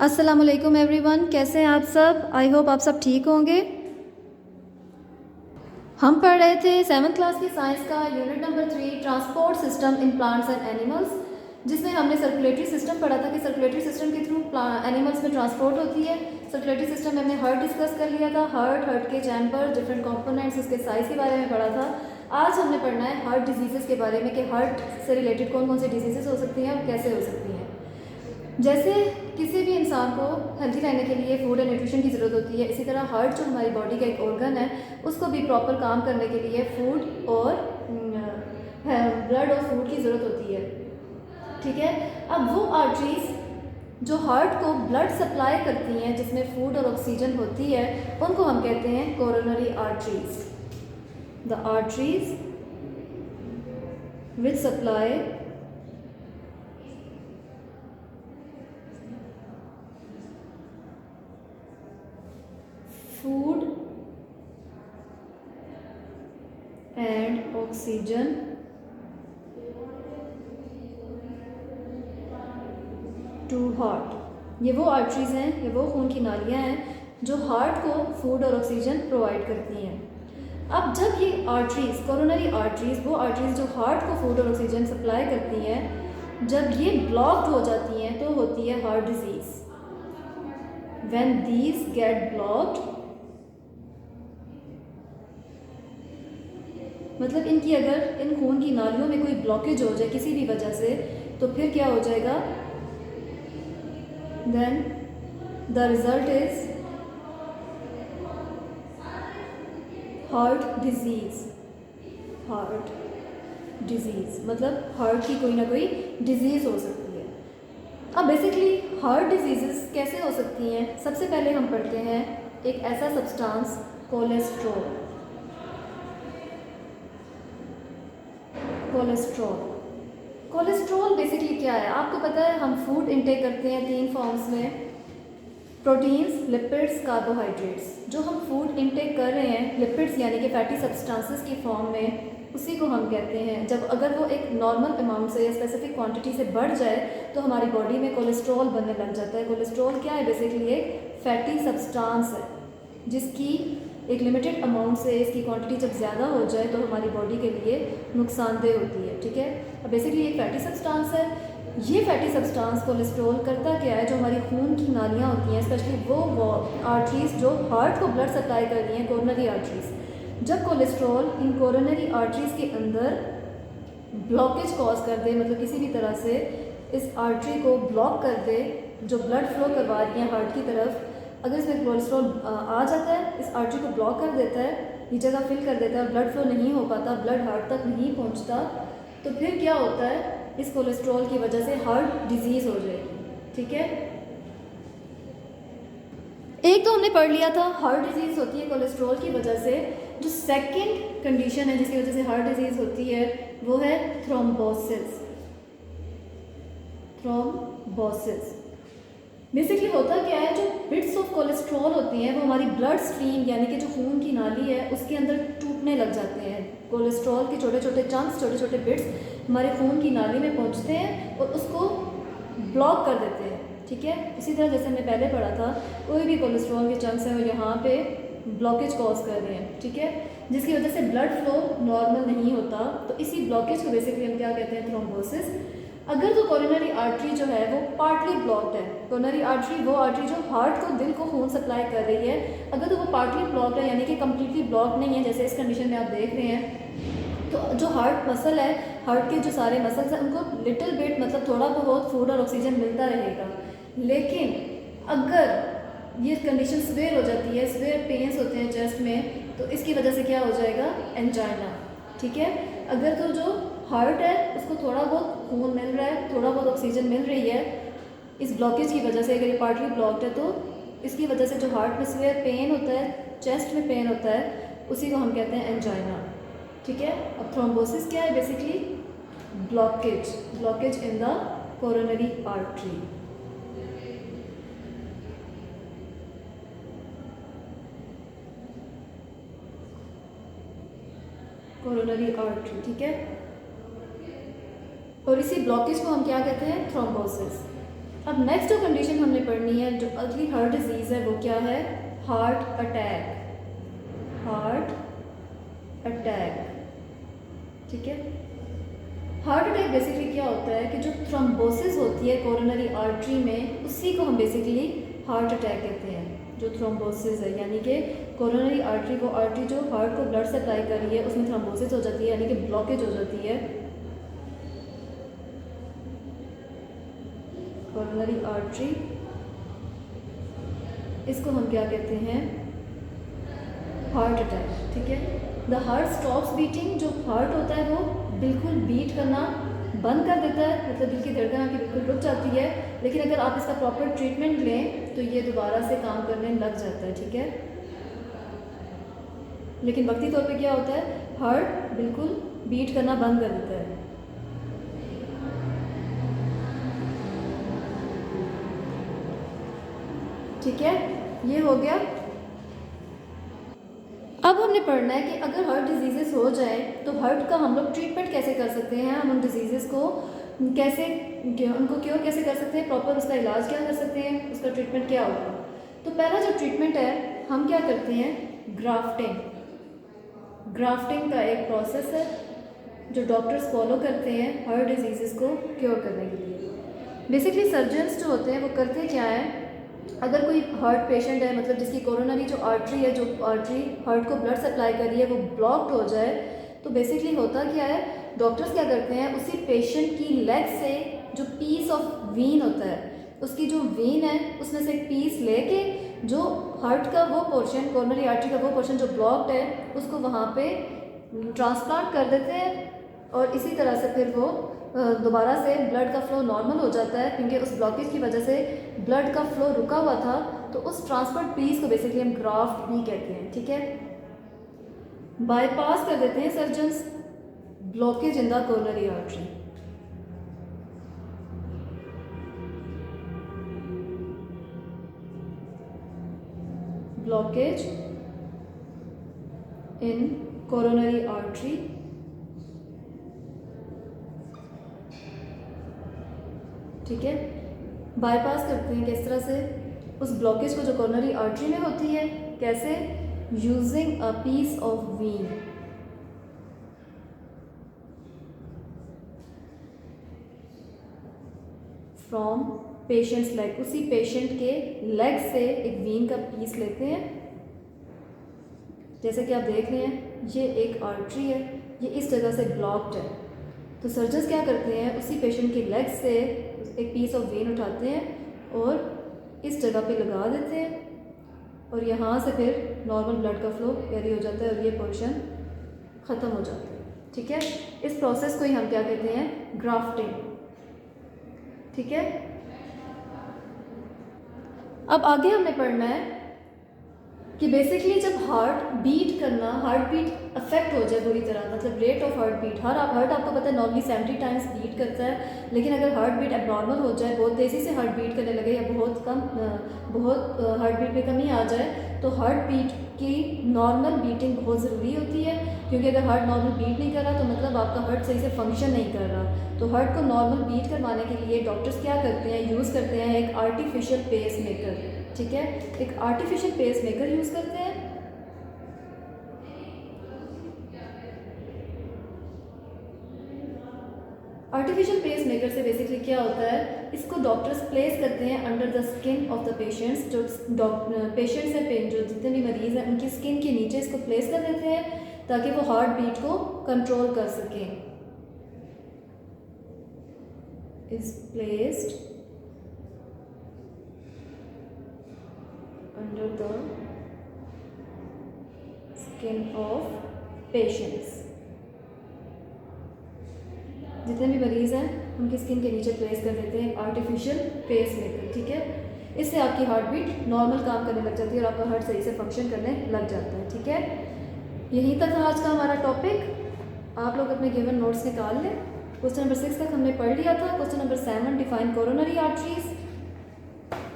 अस्सलामुअलैकुम एवरीवन, कैसे हैं आप सब। आई होप आप सब ठीक होंगे। हम पढ़ रहे थे 7th क्लास की साइंस का unit number 3 transport system in plants and animals, जिसमें हमने सर्कुलेटरी सिस्टम पढ़ा था कि सर्कुलेटरी सिस्टम के थ्रू एनिमल्स में ट्रांसपोर्ट होती है। सर्कुलेटरी सिस्टम में हमने हार्ट डिस्कस कर लिया था, हार्ट के चैम्बर, डिफरेंट कंपोनेंट्स, उसके साइज़ के बारे में पढ़ा था। आज हमने पढ़ना है हार्ट डिजीज़ के बारे में कि हार्ट से रिलेटेड कौन कौन सी डिजीज़ हो सकती हैं और कैसे हो सकती हैं। जैसे किसी भी इंसान को हेल्थी रहने के लिए फूड एंड न्यूट्रिशन की ज़रूरत होती है, इसी तरह हार्ट जो हमारी बॉडी का एक ऑर्गन है उसको भी प्रॉपर काम करने के लिए फूड और ब्लड और फूड की ज़रूरत होती है। ठीक है, अब वो आर्टरीज जो हार्ट को ब्लड सप्लाई करती हैं, जिसमें फूड और ऑक्सीजन होती है, उनको हम कहते हैं coronary arteries. The arteries which supply food and oxygen to heart। ये वो आर्टरीज हैं, ये वो खून की नालियाँ हैं जो हार्ट को फूड और ऑक्सीजन प्रोवाइड करती हैं। अब जब ये आर्टरीज, कोरोनरी आर्टरीज, वो आर्टरीज जो हार्ट को फूड और ऑक्सीजन सप्लाई करती हैं, जब ये ब्लॉक्ड हो जाती हैं तो होती है heart disease. When these get blocked, मतलब इनकी अगर इन खून की नालियों में कोई ब्लॉकेज हो जाए किसी भी वजह से, तो फिर क्या हो जाएगा, then the result is heart disease. Heart disease मतलब हार्ट की कोई ना कोई डिजीज़ हो सकती है। अब बेसिकली हार्ट डिजीज़ कैसे हो सकती हैं, सबसे पहले हम पढ़ते हैं एक ऐसा सब्सटेंस कोलेस्ट्रॉल। कोलेस्ट्रॉल बेसिकली क्या है, आपको पता है हम फूड इनटेक करते हैं 3 फॉर्म्स में, प्रोटीन्स, लिपिड्स, कार्बोहाइड्रेट्स। जो हम फूड इनटेक कर रहे हैं लिपिड्स यानी कि फैटी सब्सटेंसेस की फॉर्म में, उसी को हम कहते हैं, जब अगर वो एक नॉर्मल अमाउंट से या स्पेसिफिक क्वांटिटी से बढ़ जाए तो हमारी बॉडी में कोलेस्ट्रॉल बनने लग जाता है। कोलेस्ट्रॉल क्या है, बेसिकली एक फैटी सब्सटेंस है जिसकी एक लिमिटेड अमाउंट से इसकी क्वांटिटी जब ज़्यादा हो जाए तो हमारी बॉडी के लिए नुकसानदेह होती है। ठीक है, अब बेसिकली एक फैटी सब्सटेंस है। ये फैटी सब्सटेंस कोलेस्ट्रॉल करता क्या है, जो हमारी खून की नालियाँ होती हैं, स्पेशली वो आर्टरीज जो हार्ट को ब्लड सप्लाई कर रही हैं, कोरोनरी आर्टरीज, जब कोलेस्ट्रॉल इन कोरोनरी आर्टरीज के अंदर ब्लॉकेज कॉज कर दे, मतलब किसी भी तरह से इस आर्टरी को ब्लॉक कर दे जो ब्लड फ्लो करवा रही है हार्ट की तरफ, अगर इसमें कोलेस्ट्रॉल आ जाता है, इस आर्टरी को ब्लॉक कर देता है, ये जगह फिल कर देता है, ब्लड फ्लो नहीं हो पाता, ब्लड हार्ट तक नहीं पहुंचता, तो फिर क्या होता है, इस कोलेस्ट्रॉल की वजह से हार्ट डिजीज़ हो जाएगी। ठीक है, एक तो हमने पढ़ लिया था हार्ट डिजीज़ होती है कोलेस्ट्रॉल की वजह से। जो सेकंड कंडीशन है जिसकी वजह से हार्ट डिजीज़ होती है वो है थ्रोम्बोसिस। थ्रोम्बोसिस बेसिकली होता क्या है, जो बिट्स ऑफ कोलेस्ट्रॉल होती हैं वो हमारी ब्लड स्ट्रीम यानी कि जो खून की नाली है उसके अंदर टूटने लग जाते हैं। कोलेस्ट्रॉल के छोटे छोटे चंक्स, छोटे छोटे बिट्स हमारे खून की नाली में पहुंचते हैं और उसको ब्लॉक कर देते हैं। ठीक है, इसी तरह जैसे हमने पहले पढ़ा था, कोई भी कोलेस्ट्रॉल के चंक्स हैं वो यहाँ पे ब्लॉकेज कॉज कर रहे हैं। ठीक है, जिसकी वजह से ब्लड फ्लो नॉर्मल नहीं होता, तो इसी ब्लॉकेज को बेसिकली हम क्या कहते हैं, थ्रोम्बोसिस। अगर तो कोरोनरी आर्टरी जो है वो पार्टली ब्लॉक्ड है, कोरोनरी आर्टरी वो आर्टरी जो हार्ट को, दिल को खून सप्लाई कर रही है, अगर तो वो पार्टली ब्लॉक्ड है यानी कि कम्प्लीटली ब्लॉक नहीं है, जैसे इस कंडीशन में आप देख रहे हैं, तो जो हार्ट मसल है, हार्ट के जो सारे मसल्स हैं उनको लिटिल बिट मतलब थोड़ा बहुत फूड और ऑक्सीजन मिलता रहेगा। लेकिन अगर ये कंडीशन सिवियर हो जाती है, सिवियर पेन्स होते हैं चेस्ट में, तो इसकी वजह से क्या हो जाएगा, एंजाइना। ठीक है, अगर तो जो हार्ट है उसको थोड़ा बहुत खून मिल रहा है, थोड़ा बहुत ऑक्सीजन मिल रही है, इस ब्लॉकेज की वजह से, अगर ये पार्टली ब्लॉक्ड है तो इसकी वजह से जो हार्ट में सिवियर पेन होता है, चेस्ट में पेन होता है, उसी को हम कहते हैं एंजाइना। ठीक है, अब थ्रोम्बोसिस क्या है, basically blockage in the coronary artery. Coronary artery. ठीक है, और इसी ब्लॉकेज को हम क्या कहते हैं, थ्रोम्बोसिस। अब नेक्स्ट जो कंडीशन हमने पढ़नी है, अगली हार्ट डिजीज़ है वो क्या है, हार्ट अटैक। हार्ट अटैक, ठीक है। हार्ट अटैक बेसिकली क्या होता है कि जो थ्रोम्बोसिस होती है कोरोनरी आर्टरी में, उसी को हम बेसिकली हार्ट अटैक कहते हैं। जो थ्रोम्बोसिस है यानी कि कोरोनरी आर्टरी, वो आर्टरी जो हार्ट को ब्लड सप्लाई कर रही है उसमें थ्रोम्बोसिस हो जाती है यानी कि ब्लॉकेज हो जाती है। कोरोनरी आर्टरी, इसको हम क्या कहते हैं, हार्ट अटैक, ठीक है। द हार्ट स्टॉप्स बीटिंग, जो हार्ट होता है वो बिल्कुल बीट करना बंद कर देता है, मतलब दिल की धड़कन आपकी बिल्कुल रुक जाती है। लेकिन अगर आप इसका प्रॉपर ट्रीटमेंट लें तो ये दोबारा से काम करने लग जाता है, ठीक है। लेकिन वक्ती तौर पे क्या होता है, हार्ट बिल्कुल बीट करना बंद कर देता है। ठीक है, ये हो गया। अब हमने पढ़ना है कि अगर हार्ट डिजीज़ेस हो जाए तो हार्ट का हम लोग ट्रीटमेंट कैसे कर सकते हैं, हम उन डिजीज़ेस को कैसे, उनको क्योर कैसे कर सकते हैं, प्रॉपर उसका इलाज क्या कर सकते हैं, उसका ट्रीटमेंट क्या होगा। तो पहला जो ट्रीटमेंट है हम क्या करते हैं, ग्राफ्टिंग। ग्राफ्टिंग का एक प्रोसेस है जो डॉक्टर्स फॉलो करते हैं हार्ट डिजीज़ेस को क्योर करने के लिए। बेसिकली सर्जन्स जो होते हैं वो करते क्या है, अगर कोई हार्ट पेशेंट है, मतलब जिसकी कोरोनरी जो आर्टरी है, जो आर्टरी हार्ट को ब्लड सप्लाई कर रही है, वो ब्लॉक्ड हो जाए, तो बेसिकली होता क्या है, डॉक्टर्स क्या करते हैं, उसी पेशेंट की लेग से जो पीस ऑफ वीन होता है, उसकी जो वीन है उसमें से एक पीस लेके जो हार्ट का वो पोर्शन, कोरोनरी आर्टरी का वो पोर्शन जो ब्लॉक्ड है, उसको वहाँ पे ट्रांसप्लांट कर देते हैं। और इसी तरह से फिर वो दोबारा से ब्लड का फ्लो नॉर्मल हो जाता है, क्योंकि उस ब्लॉकेज की वजह से ब्लड का फ्लो रुका हुआ था। तो उस ट्रांसफर्ड पीस को बेसिकली हम ग्राफ्ट भी कहते हैं, ठीक है। बाईपास कर देते हैं surgeons blockage in the coronary artery. Blockage in coronary artery, ठीक है। बाईपास करते हैं किस तरह से, उस ब्लॉकेज को जो कोरोनरी आर्टरी में होती है, कैसे, using a piece of vein. From patient's leg, उसी पेशेंट के लेग से एक वीन का पीस लेते हैं। जैसे कि आप देख रहे हैं ये एक आर्टरी है, ये इस जगह से ब्लॉक्ड है, तो सर्जन्स क्या करते हैं, उसी पेशेंट की लेग से एक पीस ऑफ वेन उठाते हैं और इस जगह पे लगा देते हैं, और यहाँ से फिर नॉर्मल ब्लड का फ्लो कैरी हो जाता है और ये पोर्शन ख़त्म हो जाता है, ठीक है। इस प्रोसेस को ही हम क्या कहते हैं, ग्राफ्टिंग, ठीक है। अब आगे हमने पढ़ना है कि बेसिकली जब हार्ट बीट करना, हार्ट बीट अफेक्ट हो जाए बुरी तरह, मतलब rate of heart beat, heart आपको पता है नॉर्मली 70 टाइम्स बीट करता है, लेकिन अगर हार्ट बीट एबनॉर्मल हो जाए, बहुत तेज़ी से हार्ट बीट करने लगे या बहुत कम, बहुत हार्ट बीट में कमी आ जाए, तो हार्ट बीट की नॉर्मल बीटिंग बहुत ज़रूरी होती है, क्योंकि अगर हार्ट नॉर्मल बीट नहीं कर रहा तो मतलब आपका हार्ट सही से फंक्शन नहीं कर रहा। तो हार्ट को नॉर्मल बीट करवाने के लिए डॉक्टर्स क्या करते हैं, यूज़ करते हैं एक आर्टिफिशियल पेस मेकर, ठीक है। एक आर्टिफिशियल पेस मेकर यूज़ करते हैं। आर्टिफिशियल पेस मेकर से बेसिकली क्या होता है, इसको डॉक्टर्स प्लेस करते हैं under the skin of the patients, जो पेशेंट्स हैं, जो जितने भी मरीज़ हैं उनकी स्किन के नीचे इसको प्लेस कर देते हैं ताकि वो हार्ट बीट को कंट्रोल कर सकें। Is placed under the skin of patients, जितने भी मरीज़ हैं उनकी स्किन के नीचे प्लेस कर देते हैं आर्टिफिशियल पेस मेकर, ठीक है। इससे आपकी हार्ट बीट नॉर्मल काम करने लग जाती है और आपका हार्ट सही से फंक्शन करने लग जाता है, ठीक है। यहीं तक था आज का हमारा टॉपिक। आप लोग अपने गिवन नोट्स निकाल लें। क्वेश्चन नंबर 6 तक हमने पढ़ लिया था। Question number 7, define coronary arteries.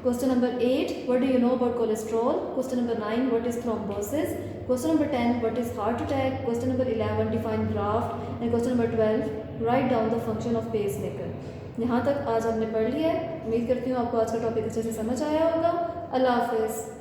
Question number 8, what do you know about cholesterol? Question number 9, what is thrombosis? Question number 10, what is heart attack? Question number 11, define graft. And question number 12, write down the function of pacemaker. यहाँ तक आज हमने पढ़ लिया है। उम्मीद करती हूँ आपको आज का टॉपिक अच्छे से समझ आया होगा। अल्लाह हाफिज़।